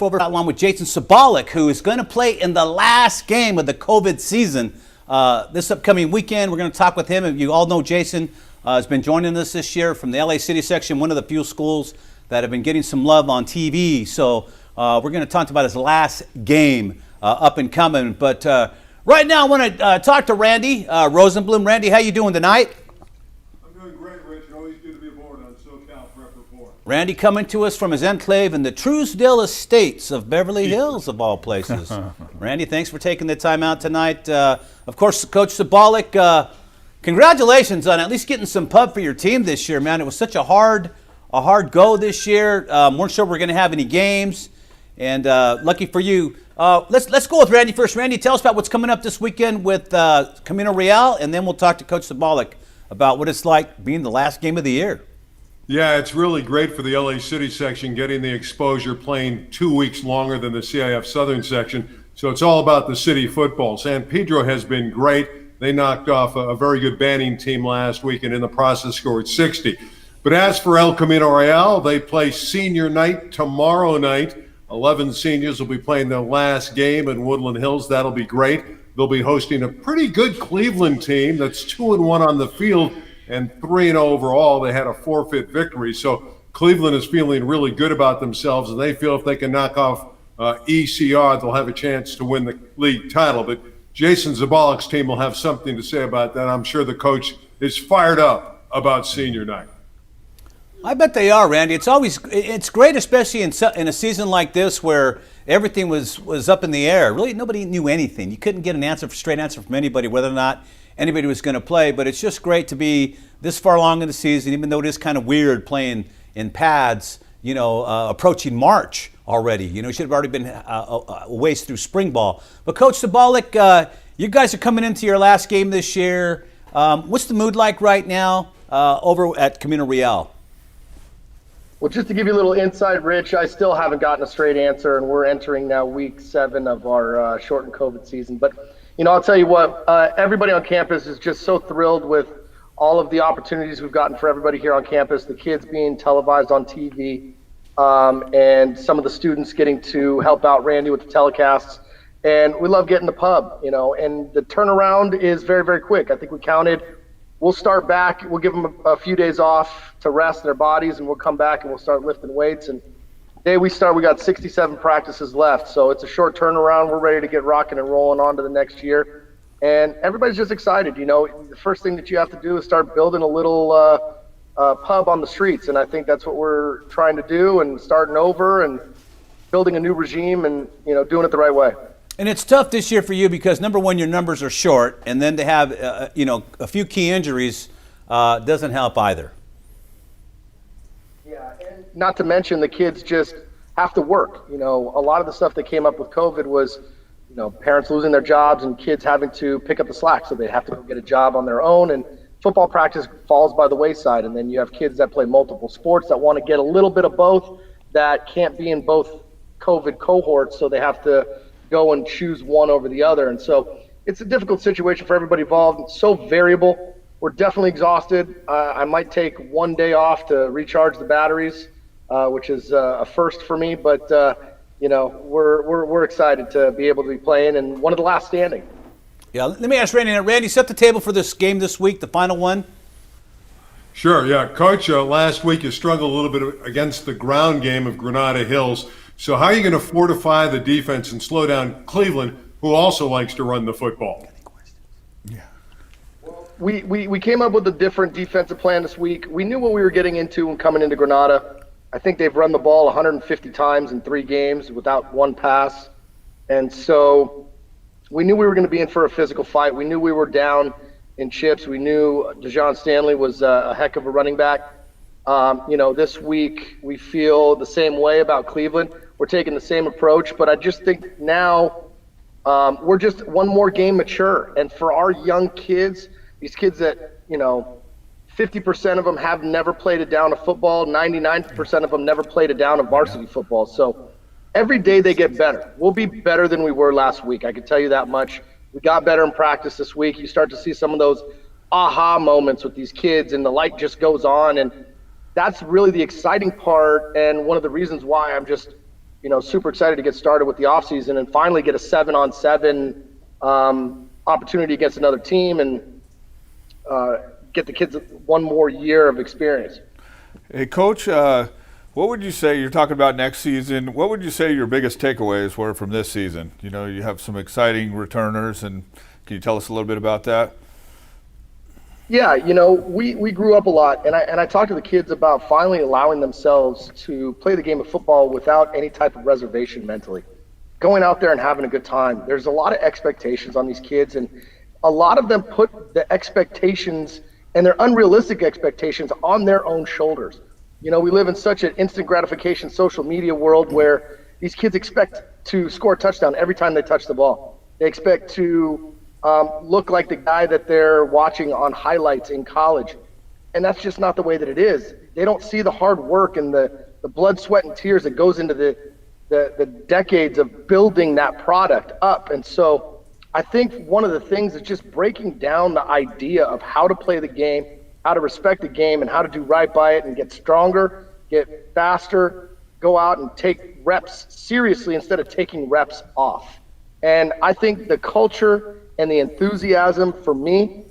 over along with Jason Sabolic, who is going to play in the last game of the COVID season this upcoming weekend. We're going to talk with him. And you all know Jason has been joining us this year from the LA City section, one of the few schools that have been getting some love on TV. So we're going to talk about his last game up and coming. But right now I want to talk to Randy Rosenblum. Randy, how you doing tonight? I'm doing great, Rich. Always good to be aboard on SoCal Prep Report. Randy coming to us from his enclave in the Truesdale Estates of Beverly Hills, of all places. Randy, thanks for taking the time out tonight. Of course, Coach Sabolic, congratulations on at least getting some pub for your team this year, man. It was such a hard go this year. Weren't sure we were going to have any games, and lucky for you. Let's go with Randy first. Randy, tell us about what's coming up this weekend with Camino Real, and then we'll talk to Coach Sabolic about what it's like being the last game of the year. Yeah, it's really great for the LA City section getting the exposure, playing 2 weeks longer than the CIF Southern section. So it's all about the city football. San Pedro has been great. They knocked off a very good Banning team last week and in the process scored 60. But as for El Camino Real, they play senior night tomorrow night. 11 seniors will be playing their last game in Woodland Hills. That'll be great. They'll be hosting a pretty good Cleveland team that's 2-1 on the field and 3-0 overall. They had a forfeit victory. So Cleveland is feeling really good about themselves, and they feel if they can knock off ECR, they'll have a chance to win the league title. But Jason Sabolic's team will have something to say about that. I'm sure the coach is fired up about senior night. I bet they are, Randy. It's great, especially in a season like this where everything was up in the air. Really, nobody knew anything. You couldn't get straight answer from anybody whether or not anybody was going to play. But it's just great to be this far along in the season, even though it is kind of weird playing in pads. Approaching March already. You should have already been a ways through spring ball. But Coach Sabolic, you guys are coming into your last game this year. What's the mood like right now over at Camino Real? Well, just to give you a little insight, Rich, I still haven't gotten a straight answer, and we're entering now week 7 of our shortened COVID season. But, I'll tell you what, everybody on campus is just so thrilled with all of the opportunities we've gotten for everybody here on campus, the kids being televised on TV, and some of the students getting to help out Randy with the telecasts. And we love getting the pub, and the turnaround is very, very quick. I think we counted. We'll start back. We'll give them a few days off to rest their bodies, and we'll come back and we'll start lifting weights. And the day we start, we got 67 practices left. So it's a short turnaround. We're ready to get rocking and rolling on to the next year. And everybody's just excited. The first thing that you have to do is start building a little pub on the streets. And I think that's what we're trying to do, and starting over and building a new regime and, doing it the right way. And it's tough this year for you because, number one, your numbers are short, and then to have a few key injuries doesn't help either. Yeah, and not to mention the kids just have to work. A lot of the stuff that came up with COVID was, parents losing their jobs and kids having to pick up the slack, so they have to go get a job on their own, and football practice falls by the wayside. And then you have kids that play multiple sports that want to get a little bit of both that can't be in both COVID cohorts, so they have to go and choose one over the other. And so it's a difficult situation for everybody involved. It's so variable. We're definitely exhausted. I might take one day off to recharge the batteries, which is a first for me. But we're excited to be able to be playing and one of the last standing. Yeah, let me ask Randy. Randy, set the table for this game this week, the final one. Sure, yeah. Coach, last week you struggled a little bit against the ground game of Granada Hills. So how are you going to fortify the defense and slow down Cleveland, who also likes to run the football? Yeah. Well, we came up with a different defensive plan this week. We knew what we were getting into when coming into Granada. I think they've run the ball 150 times in 3 games without one pass. And so we knew we were going to be in for a physical fight. We knew we were down in chips. We knew DeJohn Stanley was a heck of a running back. This week we feel the same way about Cleveland. We're taking the same approach, but I just think now we're just one more game mature. And for our young kids, these kids that, 50% of them have never played a down of football, 99% of them never played a down of varsity football. So every day they get better. We'll be better than we were last week. I can tell you that much. We got better in practice this week. You start to see some of those aha moments with these kids, and the light just goes on. And that's really the exciting part, and one of the reasons why I'm just super excited to get started with the offseason and finally get a 7-on-7 opportunity against another team and get the kids one more year of experience. Hey, Coach, what would you say, you're talking about next season, what would you say your biggest takeaways were from this season? You have some exciting returners, and can you tell us a little bit about that? Yeah, we grew up a lot, and I talked to the kids about finally allowing themselves to play the game of football without any type of reservation mentally. Going out there and having a good time. There's a lot of expectations on these kids, and a lot of them put the expectations and their unrealistic expectations on their own shoulders. We live in such an instant gratification social media world where these kids expect to score a touchdown every time they touch the ball. They expect to look like the guy that they're watching on highlights in college. And that's just not the way that it is. They don't see the hard work and the blood, sweat, and tears that goes into the decades of building that product up. And so I think one of the things is just breaking down the idea of how to play the game, how to respect the game, and how to do right by it and get stronger, get faster, go out and take reps seriously instead of taking reps off. And I think the culture and the enthusiasm for me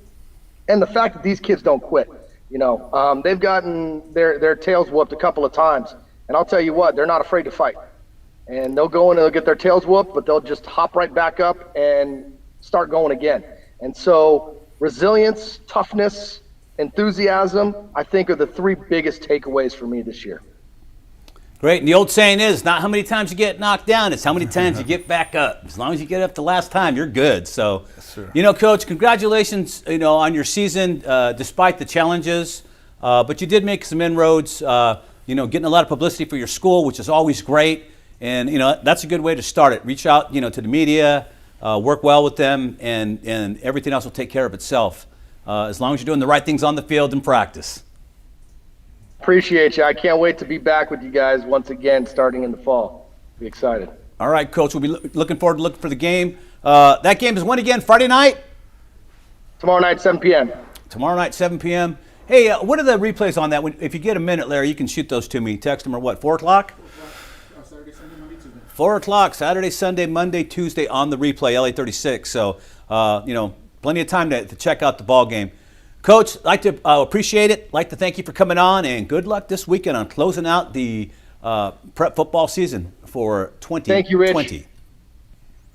and the fact that these kids don't quit, they've gotten their tails whooped a couple of times. And I'll tell you what, they're not afraid to fight. And they'll go in and they'll get their tails whooped, but they'll just hop right back up and start going again. And so resilience, toughness, enthusiasm, I think are the three biggest takeaways for me this year. Great. And the old saying is not how many times you get knocked down, it's how many times you get back up. As long as you get up the last time, you're good. So, Coach, congratulations, on your season, despite the challenges. But you did make some inroads, getting a lot of publicity for your school, which is always great. And, that's a good way to start it. Reach out, to the media, work well with them, and everything else will take care of itself, as long as you're doing the right things on the field and practice. Appreciate you. I can't wait to be back with you guys once again starting in the fall. Be excited. All right, Coach. We'll be looking forward to looking for the game. That game is when again? Friday night? Tomorrow night, 7 p.m. Tomorrow night, 7 p.m. Hey, what are the replays on that? If you get a minute, Larry, you can shoot those to me. Text them or what, 4 o'clock? Saturday, Sunday, Monday, Tuesday. 4 o'clock, Saturday, Sunday, Monday, Tuesday on the replay, LA 36. So, plenty of time to check out the ball game. Coach, like to appreciate it. Like to thank you for coming on, and good luck this weekend on closing out the prep football season for 2020. Thank you, Rich.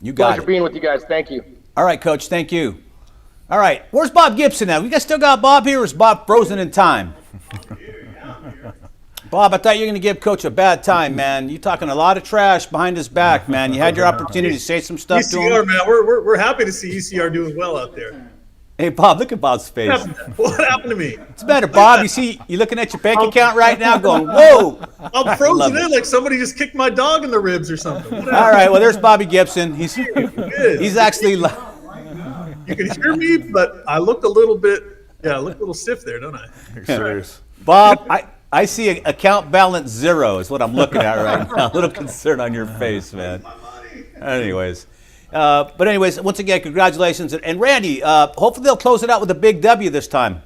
You got Pleasure being with you guys. Thank you. All right, Coach. Thank you. All right, where's Bob Gibson now? We guys still got Bob here, or is Bob frozen in time? Bob, I thought you were going to give Coach a bad time, man. You talking a lot of trash behind his back, man. You had your opportunity to say some stuff to him. ECR, man, we're happy to see ECR doing well out there. Hey, Bob, look at Bob's face. What happened to me? It's better, Bob. You looking at your bank account right now going, whoa. I'm frozen in like somebody just kicked my dog in the ribs or something. All right, well, there's Bobby Gibson. He's actually. You can hear me, but I look a little stiff there, don't I? You're serious. Bob, I see account balance 0 is what I'm looking at right now. A little concern on your face, man. Anyways. Once again, congratulations. And Randy, hopefully they'll close it out with a big W this time.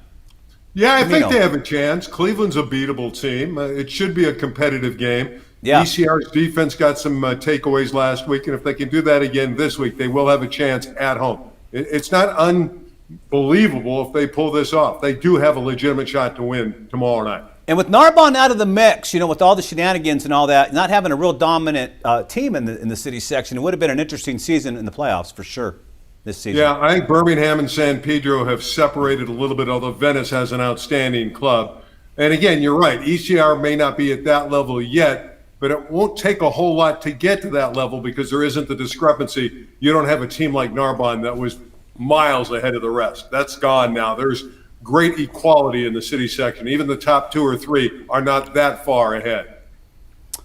Yeah, I think they have a chance. Cleveland's a beatable team. It should be a competitive game. Yeah. ECR's defense got some takeaways last week, and if they can do that again this week, they will have a chance at home. It's not unbelievable if they pull this off. They do have a legitimate shot to win tomorrow night. And with Narbonne out of the mix, with all the shenanigans and all that, not having a real dominant team in the city section, it would have been an interesting season in the playoffs for sure this season. Yeah, I think Birmingham and San Pedro have separated a little bit, although Venice has an outstanding club. And again, you're right, ECR may not be at that level yet, but it won't take a whole lot to get to that level because there isn't the discrepancy. You don't have a team like Narbonne that was miles ahead of the rest. That's gone now. There's great equality in the city section. Even the top 2 or 3 are not that far ahead.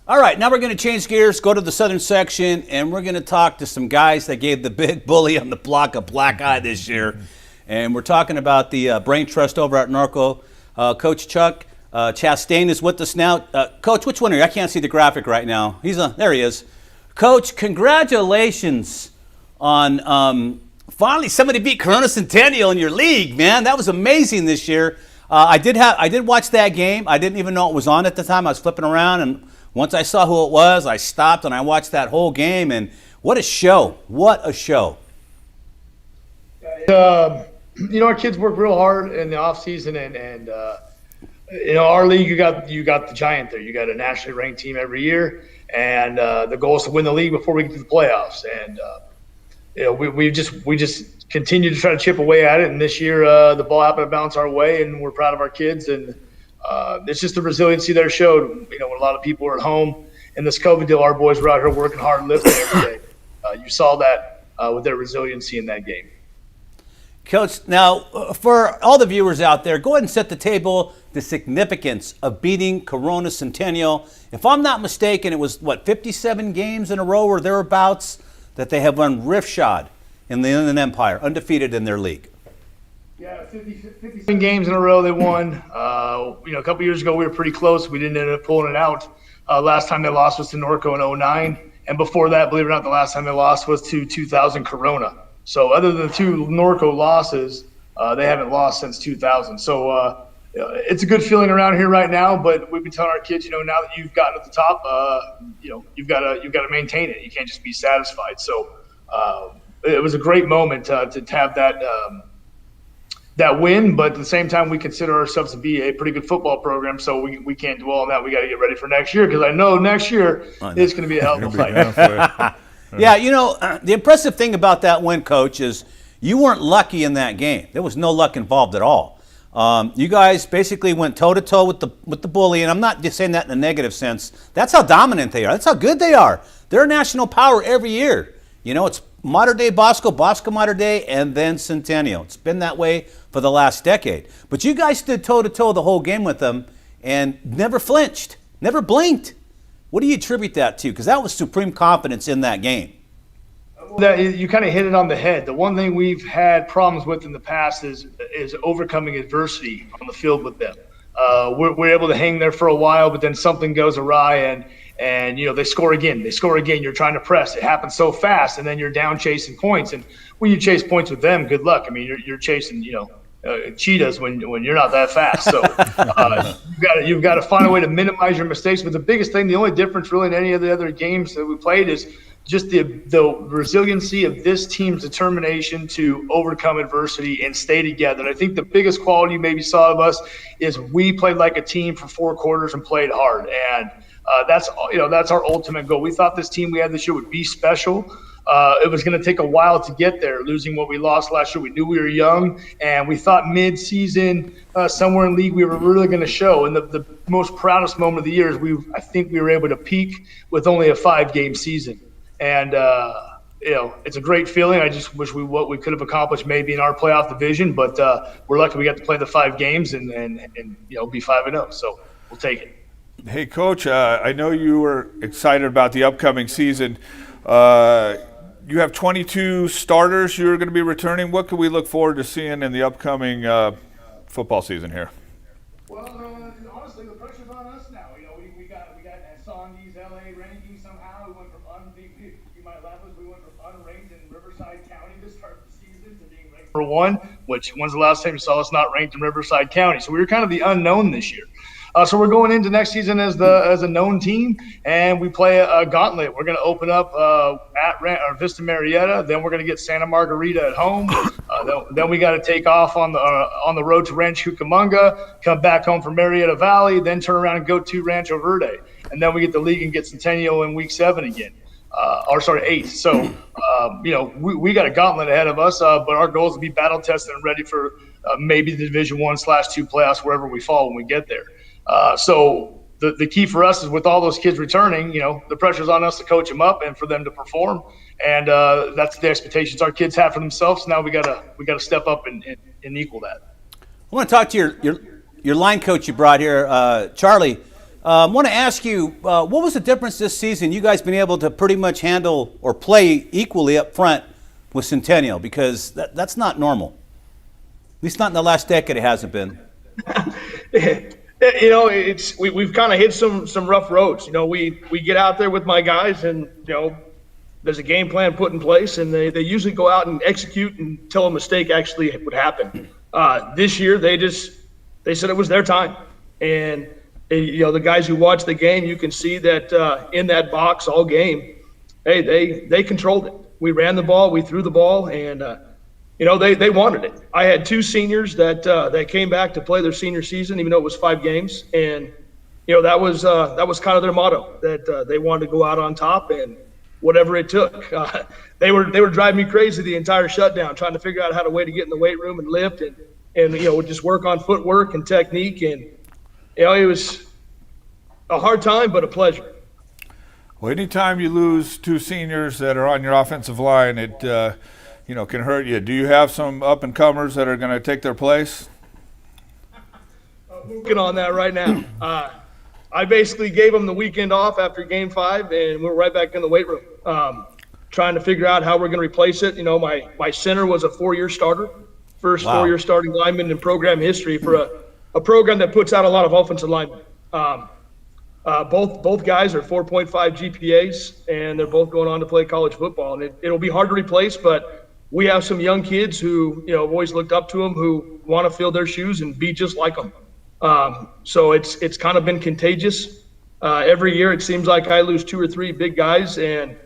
All right, now we're going to change gears, go to the southern section, and we're going to talk to some guys that gave the big bully on the block a black eye this year. And we're talking about the Brain Trust over at Norco. Coach Chuck Chastain is with us now. Coach, which one are you? I can't see the graphic right now. There he is. Coach, congratulations on finally somebody beat Corona Centennial in your league, man. That was amazing this year. I did watch that game. I didn't even know it was on at the time. I was flipping around and once I saw who it was, I stopped and I watched that whole game, and what a show. What a show. Our kids work real hard in the off season, and our league, you got the giant there. You got a nationally ranked team every year, and the goal is to win the league before we get to the playoffs. And we just continue to try to chip away at it. And this year, the ball happened to bounce our way, and we're proud of our kids. And it's just the resiliency they're showed. When a lot of people were at home in this COVID deal, our boys were out here working hard, lifting every day. You saw that with their resiliency in that game. Coach, now for all the viewers out there, go ahead and set the table, the significance of beating Corona Centennial. If I'm not mistaken, it was, 57 games in a row or thereabouts that they have run roughshod in the Inland Empire, undefeated in their league. Yeah, 57 games in a row they won. A couple years ago we were pretty close. We didn't end up pulling it out. Last time they lost was to Norco in 2009. And before that, believe it or not, the last time they lost was to 2000 Corona. So other than the two Norco losses, they haven't lost since 2000. So it's a good feeling around here right now. But we've been telling our kids, now that you've gotten at the top, you've got to maintain it. You can't just be satisfied. So it was a great moment to have that win. But at the same time, we consider ourselves to be a pretty good football program. So we can't dwell on that. We got to get ready for next year, because I know next year is going to be a hell of a fight. Yeah, the impressive thing about that win, Coach, is you weren't lucky in that game. There was no luck involved at all. You guys basically went toe-to-toe with the bully, and I'm not just saying that in a negative sense. That's how dominant they are. That's how good they are. They're a national power every year. It's modern-day Bosco modern day, and then Centennial. It's been that way for the last decade. But you guys stood toe-to-toe the whole game with them and never flinched, never blinked. What do you attribute that to? Because that was supreme confidence in that game. You kind of hit it on the head. The one thing we've had problems with in the past is overcoming adversity on the field with them. We're able to hang there for a while, but then something goes awry, and they score again. You're trying to press. It happens so fast, and then you're down chasing points. And when you chase points with them, good luck. I mean, you're chasing cheetahs when you're not that fast. So you've got to find a way to minimize your mistakes. But the biggest thing, the only difference really in any of the other games that we played is just the resiliency of this team's determination to overcome adversity and stay together. And I think the biggest quality you maybe saw of us is we played like a team for 4 quarters and played hard. And that's our ultimate goal. We thought this team we had this year would be special. It was going to take a while to get there, losing what we lost last year. We knew we were young, and we thought mid-season, somewhere in league, we were really going to show. And the most proudest moment of the year is I think we were able to peak with only a 5-game season. And, it's a great feeling. I just wish what we could have accomplished maybe in our playoff division, but we're lucky we got to play the 5 games and be 5-0. So we'll take it. Hey, Coach, I know you were excited about the upcoming season. You have 22 starters you're going to be returning. What can we look forward to seeing in the upcoming football season here? Well, honestly, the pressure's on us now. We got Sandy's LA ranking somehow. We went from you might laugh at us, we went from unranked in Riverside County to start the season to being ranked number 1, which when's the last time you saw us not ranked in Riverside County? So we were kind of the unknown this year. So we're going into next season as a known team, and we play a gauntlet. We're going to open up at Vista Marietta. Then we're going to get Santa Margarita at home. Then we got to take off on the road to Rancho Cucamonga, come back home from Marietta Valley, then turn around and go to Rancho Verde, and then we get the league and get Centennial in week 7 again. 8. So we got a gauntlet ahead of us, but our goal is to be battle tested and ready for maybe the Division 1/2 playoffs wherever we fall when we get there. So the key for us is with all those kids returning, the pressure's on us to coach them up and for them to perform. And that's the expectations our kids have for themselves. Now we gotta step up and equal that. I want to talk to your line coach you brought here, Charlie. I want to ask you, what was the difference this season? You guys been able to pretty much handle or play equally up front with Centennial, because that's not normal. At least not in the last decade, it hasn't been. We've kind of hit some rough roads. We get out there with my guys, and there's a game plan put in place, and they usually go out and execute until a mistake actually would happen. This year they said it was their time, and the guys who watch the game, you can see that in that box all game, hey, they controlled it. We ran the ball, we threw the ball, and they wanted it. I had 2 seniors that came back to play their senior season, even though it was 5 games, and that was kind of their motto, that they wanted to go out on top and whatever it took. They were driving me crazy the entire shutdown, trying to figure out how to way to get in the weight room and lift and just work on footwork and technique, and it was a hard time but a pleasure. Well, anytime you lose 2 seniors that are on your offensive line, it can hurt you. Do you have some up and comers that are going to take their place? Working on that right now. I basically gave them the weekend off after game 5, and we're right back in the weight room, trying to figure out how we're going to replace it. My center was a 4-year starter, first 4-year starting lineman in program history for a program that puts out a lot of offensive linemen. Both guys are 4.5 GPAs, and they're both going on to play college football. And it'll be hard to replace, but we have some young kids who have always looked up to them, who want to fill their shoes and be just like them. So it's kind of been contagious. Every year it seems like I lose 2 or 3 big guys, and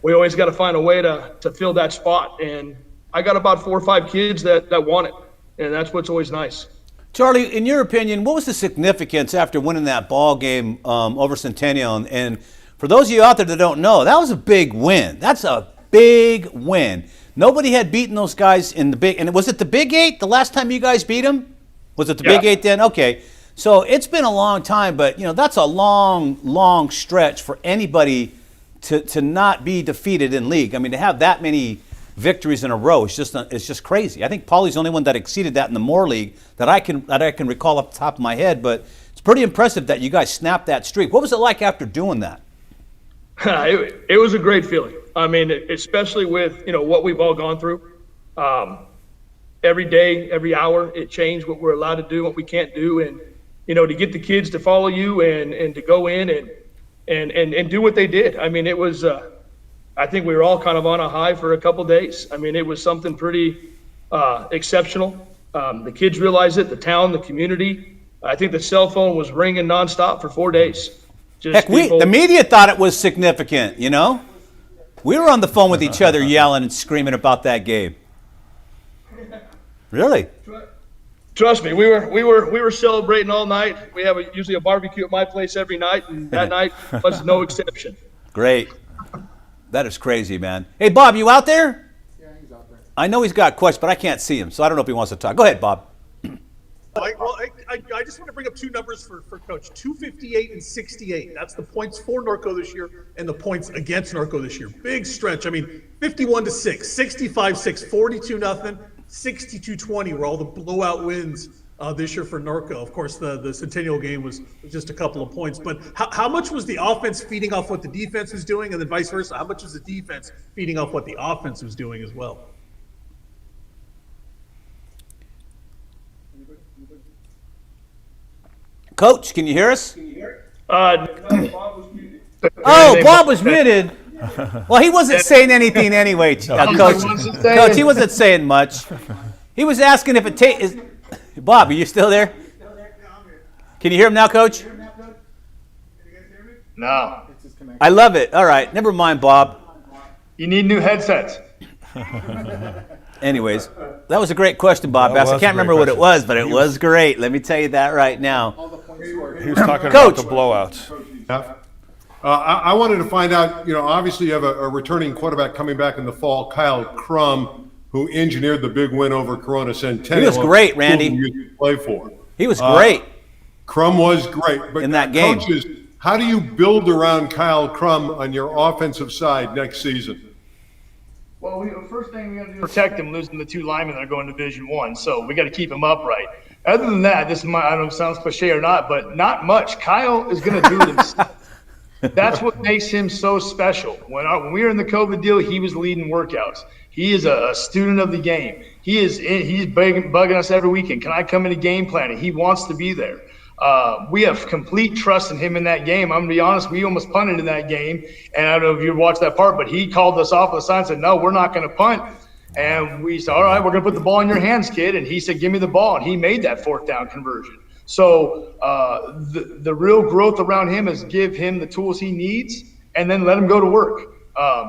we always got to find a way to fill that spot. And I got about 4 or 5 kids that want it, and that's what's always nice. Charlie, in your opinion, what was the significance after winning that ball game over Centennial? And for those of you out there that don't know, that was a big win. That's a big win. Nobody had beaten those guys in the big. And was it the Big 8 the last time you guys beat them? Was it the Big 8 then? Okay. So it's been a long time, but that's a long, long stretch for anybody to not be defeated in league. I mean, to have that many victories in a row is just crazy. I think Paulie's the only one that exceeded that in the Moore League that I can recall off the top of my head. But it's pretty impressive that you guys snapped that streak. What was it like after doing that? It was a great feeling. I mean, especially with what we've all gone through. Every day, every hour, it changed what we're allowed to do, what we can't do, and to get the kids to follow you and to go in and do what they did. I mean, it was. I think we were all kind of on a high for a couple days. I mean, it was something pretty exceptional. The kids realized it, the town, the community. I think the cell phone was ringing nonstop for 4 days. Heck, the media thought it was significant, We were on the phone with each other yelling and screaming about that game. Really? Trust me, we were celebrating all night. We have usually a barbecue at my place every night, and that night was no exception. Great. That is crazy, man. Hey, Bob, you out there? Yeah, he's out there. I know he's got questions, but I can't see him, so I don't know if he wants to talk. Go ahead, Bob. I just want to bring up 2 numbers for Coach. 258 and 68. That's the points for Norco this year and the points against Norco this year. Big stretch. I mean, 51-6, 65-6, 42-0, 62-20 were all the blowout wins this year for Norco. Of course, the Centennial game was just a couple of points. But how much was the offense feeding off what the defense was doing, and then vice versa? How much was the defense feeding off what the offense was doing as well? Coach, can you hear us? Bob was muted. Oh, Bob was muted. Well, he wasn't saying anything anyway, Coach. Coach, he wasn't saying much. He was asking if it takes. Bob, are you still there? Can you hear him now, Coach? No. I love it. All right, never mind, Bob. You need new headsets. Anyways, that was a great question, Bob asked. I can't remember what it was, but it was great. Let me tell you that right now. He was talking about the blowouts. I wanted to find out, obviously you have a returning quarterback coming back in the fall, Kyle Crum, who engineered the big win over Corona Centennial. He was great, Randy. You play for. He was great. Crum was great. But in that game. Coaches, how do you build around Kyle Crum on your offensive side next season? Well, the first thing we got to do is protect him, losing the 2 linemen that are going to Division I. So we got to keep him upright. Other than that, I don't know if it sounds cliche or not, but not much. Kyle is going to do it himself. That's what makes him so special. When we were in the COVID deal, he was leading workouts. He is a student of the game. He's bugging us every weekend. Can I come into game planning? He wants to be there. We have complete trust in him in that game. I'm going to be honest, we almost punted in that game. And I don't know if you watched that part, but he called us off on the side and said, no, we're not going to punt. And we said, all right, we're going to put the ball in your hands, kid. And he said, give me the ball. And he made that 4th down conversion. So the real growth around him is give him the tools he needs and then let him go to work.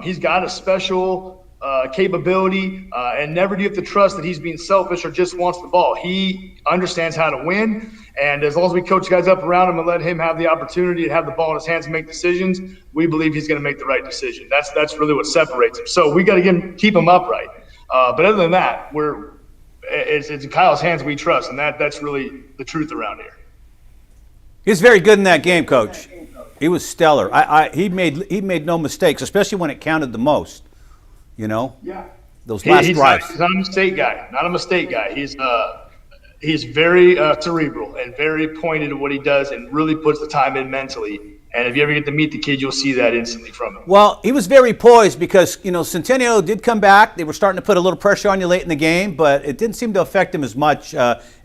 He's got a special capability, and never do you have to trust that he's being selfish or just wants the ball. He understands how to win, and as long as we coach guys up around him and let him have the opportunity to have the ball in his hands and make decisions, we believe he's going to make the right decision. That's really what separates him. So we got to keep him upright. But other than that, it's in Kyle's hands we trust, and that's really the truth around here. He was very good in that game, Coach. He was stellar. He made no mistakes, especially when it counted the most. You know, those last drives. He's not a mistake guy. He's very cerebral and very pointed at what he does, and really puts the time in mentally. And if you ever get to meet the kid, you'll see that instantly from him. Well, he was very poised because, Centennial did come back. They were starting to put a little pressure on you late in the game, but it didn't seem to affect him as much,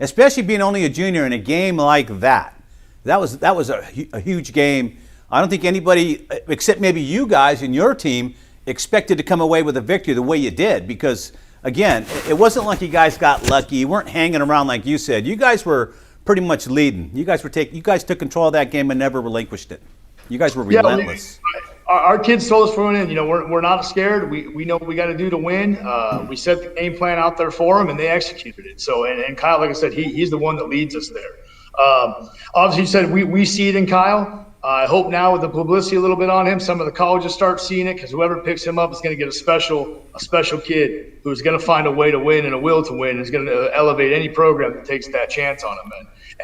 especially being only a junior in a game like that. That was a huge game. I don't think anybody, except maybe you guys and your team, expected to come away with a victory the way you did, because again, it wasn't like you guys got lucky. You weren't hanging around like you said. You guys were pretty much leading. You guys took control of that game and never relinquished it. You guys were relentless. Our kids told us going in, we're not scared. We know what we got to do to win. We set the game plan out there for them, and they executed it. So, and Kyle, like I said, he's the one that leads us there. Obviously, you said we see it in Kyle. I hope now with the publicity a little bit on him, some of the colleges start seeing it, because whoever picks him up is going to get a special kid who's going to find a way to win and a will to win. Is going to elevate any program that takes that chance on him.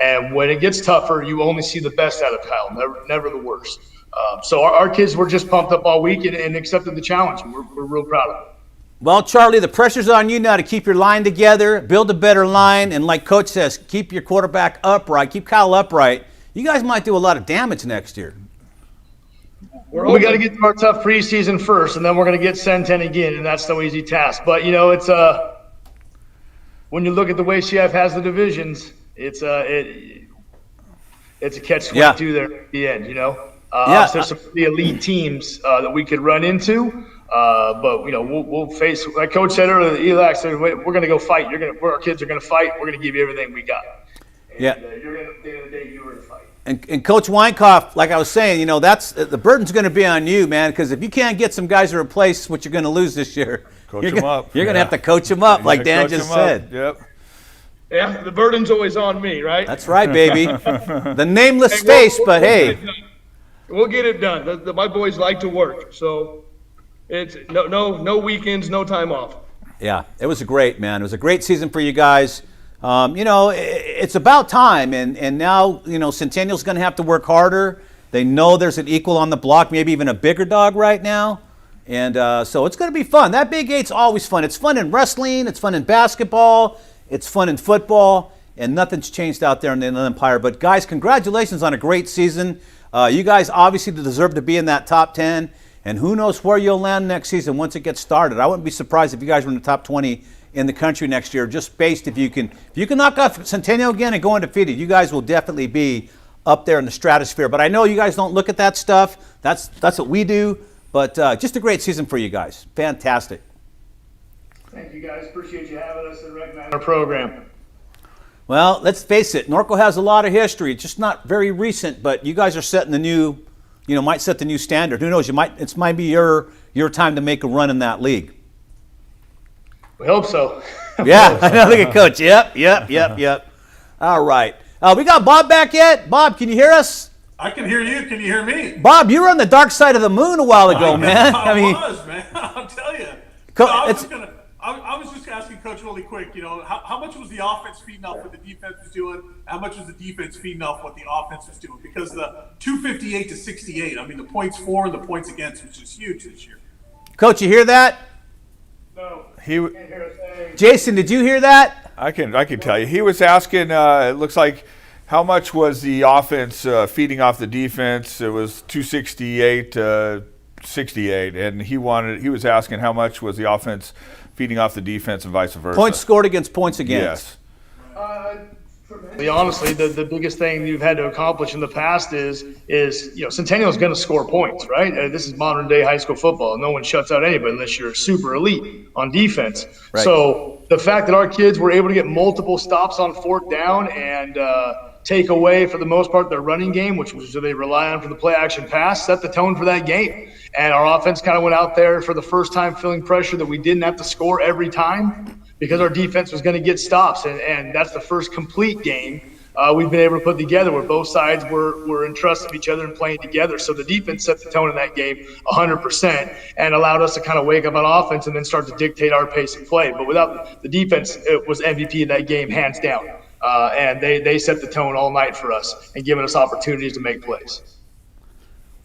And when it gets tougher, you only see the best out of Kyle, never the worst. So our kids were just pumped up all week and accepted the challenge, and we're real proud of them. Well, Charlie, the pressure's on you now to keep your line together, build a better line, and like Coach says, keep your quarterback upright, keep Kyle upright. You guys might do a lot of damage next year. We got to get through our tough preseason first, and then we're going to get Centen again, and that's no easy task. But, it's when you look at the way CF has the divisions, it's a catch-22 there at the end, There's some pretty elite teams that we could run into. But we'll face, like Coach said earlier, the ELAC said, we're going to go fight. Our kids are going to fight. We're going to give you everything we got. And, you're going to, at the end of the day, you're going to fight. And Coach Weinkauf, like I was saying, that's the burden's going to be on you, man. Because if you can't get some guys to replace what you're going to lose this year, Coach them up. You're going to have to coach them up, like Dan just said. Yep. Yeah, the burden's always on me, right? That's right, baby. The nameless face, but hey. We'll get it done. My boys like to work, so it's no weekends, no time off. Yeah, it was great, man. It was a great season for you guys. It's about time, and now, Centennial's going to have to work harder. They know there's an equal on the block, maybe even a bigger dog right now. And so it's going to be fun. That Big Eight's always fun. It's fun in wrestling. It's fun in basketball. It's fun in football. And nothing's changed out there in the Inland Empire. But, guys, congratulations on a great season. You guys obviously deserve to be in that top 10. And who knows where you'll land next season once it gets started. I wouldn't be surprised if you guys were in the top 20 in the country next year, just based if you can knock off Centennial again and go undefeated, you guys will definitely be up there in the stratosphere. But I know you guys don't look at that stuff. That's what we do. But just a great season for you guys. Fantastic. Thank you, guys. Appreciate you having us and recognizing our program. Well, let's face it. Norco has a lot of history. It's just not very recent, but you guys are setting the new, might set the new standard. Who knows? It might be your time to make a run in that league. We hope so. Yeah, I know. Look at Coach. Yep. All right. We got Bob back yet? Bob, can you hear us? I can hear you. Can you hear me? Bob, you were on the dark side of the moon a while ago, man. I was, man. I'll tell you. I was just asking Coach really quick, how much was the offense feeding off what the defense was doing? How much was the defense feeding off what the offense was doing? Because the 258 to 68, the points for and the points against, which is huge this year. Coach, you hear that? No. Jason, did you hear that? I can tell you. He was asking, it looks like, how much was the offense feeding off the defense? It was 268 to 68, and he was asking how much was the offense feeding off the defense and vice versa. Points scored against points against. Yes. Honestly, the biggest thing you've had to accomplish in the past is Centennial is going to score points, right? This is modern day high school football. No one shuts out anybody unless you're super elite on defense. Right. So the fact that our kids were able to get multiple stops on fourth down and take away, for the most part, their running game, which was they rely on for the play action pass, set the tone for that game. And our offense kind of went out there for the first time feeling pressure that we didn't have to score every time because our defense was going to get stops. And that's the first complete game we've been able to put together where both sides were in trust of each other and playing together. So the defense set the tone in that game 100% and allowed us to kind of wake up on offense and then start to dictate our pace of play. But without the defense, it was MVP of that game, hands down. And they set the tone all night for us and giving us opportunities to make plays.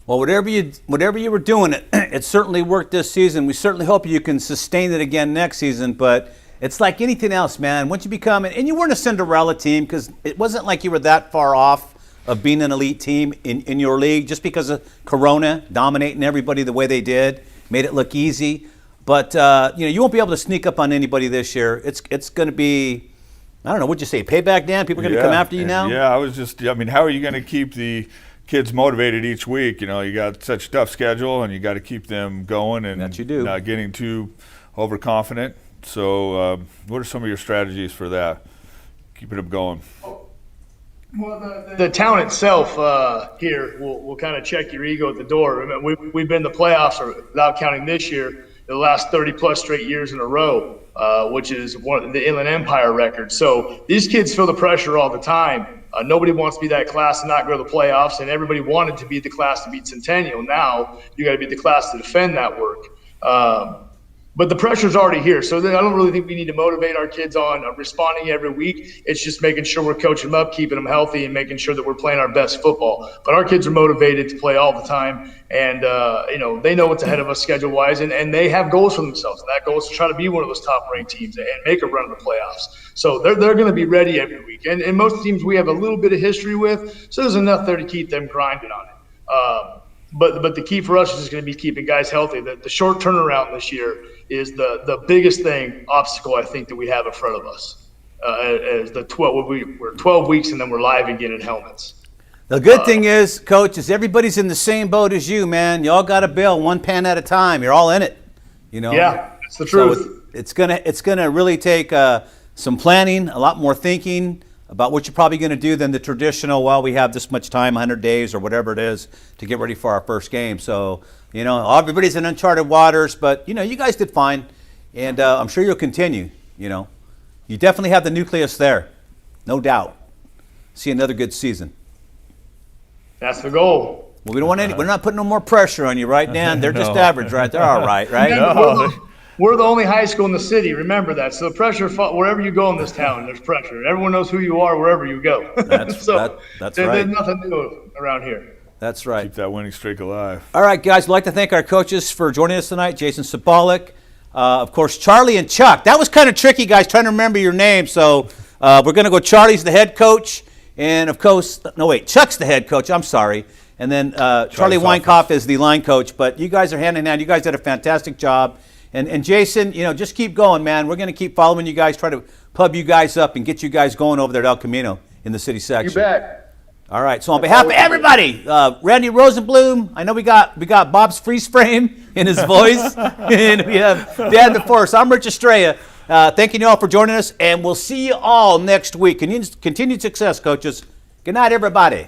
Well, whatever you were doing, it certainly worked this season. We certainly hope you can sustain it again next season. But it's like anything else, man. Once you become, and you weren't a Cinderella team because it wasn't like you were that far off of being an elite team in your league just because of Corona dominating everybody the way they did, made it look easy. But you won't be able to sneak up on anybody this year. It's going to be, I don't know, what'd you say, payback, Dan? People are going to come after you now? Yeah, how are you going to keep the kids motivated each week? You got such a tough schedule, and you got to keep them going and that you do. Not getting too overconfident. So what are some of your strategies for that, keeping them going? Well, the talent itself here will kind of check your ego at the door. I mean, we've been in the playoffs, without counting this year, the last 30-plus straight years in a row, which is one of the Inland Empire record. So these kids feel the pressure all the time. Nobody wants to be that class to not go to the playoffs, and everybody wanted to be the class to beat Centennial. Now you got to be the class to defend that work. But the pressure's already here, so I don't really think we need to motivate our kids on responding every week. It's just making sure we're coaching them up, keeping them healthy, and making sure that we're playing our best football. But our kids are motivated to play all the time, and they know what's ahead of us schedule-wise, and they have goals for themselves. And that goal is to try to be one of those top-ranked teams and make a run in the playoffs. So they're going to be ready every week. And most teams we have a little bit of history with, so there's enough there to keep them grinding on it. But the key for us is just going to be keeping guys healthy. The short turnaround this year is the biggest obstacle I think that we have in front of us. As we're 12 weeks and then we're live again in helmets. The good thing is, Coach, is everybody's in the same boat as you, man. You all got to bail one pan at a time. You're all in it. Yeah, that's the truth. So it's gonna really take some planning, a lot more thinking about what you're probably going to do than the traditional, well, we have this much time, 100 days or whatever it is, to get ready for our first game. So, everybody's in uncharted waters, but, you guys did fine, and I'm sure you'll continue, You definitely have the nucleus there, no doubt. See another good season. That's the goal. Well, we don't want we're not putting no more pressure on you, right, Dan? They're just average, right? They're all right? We're the only high school in the city. Remember that. So the pressure, wherever you go in this town, there's pressure. Everyone knows who you are wherever you go. That's right. There's nothing new around here. That's right. Keep that winning streak alive. All right, guys. We'd like to thank our coaches for joining us tonight. Jason Sabolic, of course, Charlie and Chuck. That was kind of tricky, guys, trying to remember your name. So we're going to go Charlie's the head coach. And, of course, Chuck's the head coach. I'm sorry. And then Charlie Weinkauf is the line coach. But you guys are hand in hand. You guys did a fantastic job. And Jason, just keep going, man. We're going to keep following you guys, try to pub you guys up and get you guys going over there at El Camino in the city section. You bet. All right. So on behalf of everybody, Randy Rosenblum, I know we got Bob's freeze frame in his voice, and we have Dan DeForest. I'm Rich Estrella. Thanking you all for joining us, and we'll see you all next week. Continued success, coaches. Good night, everybody.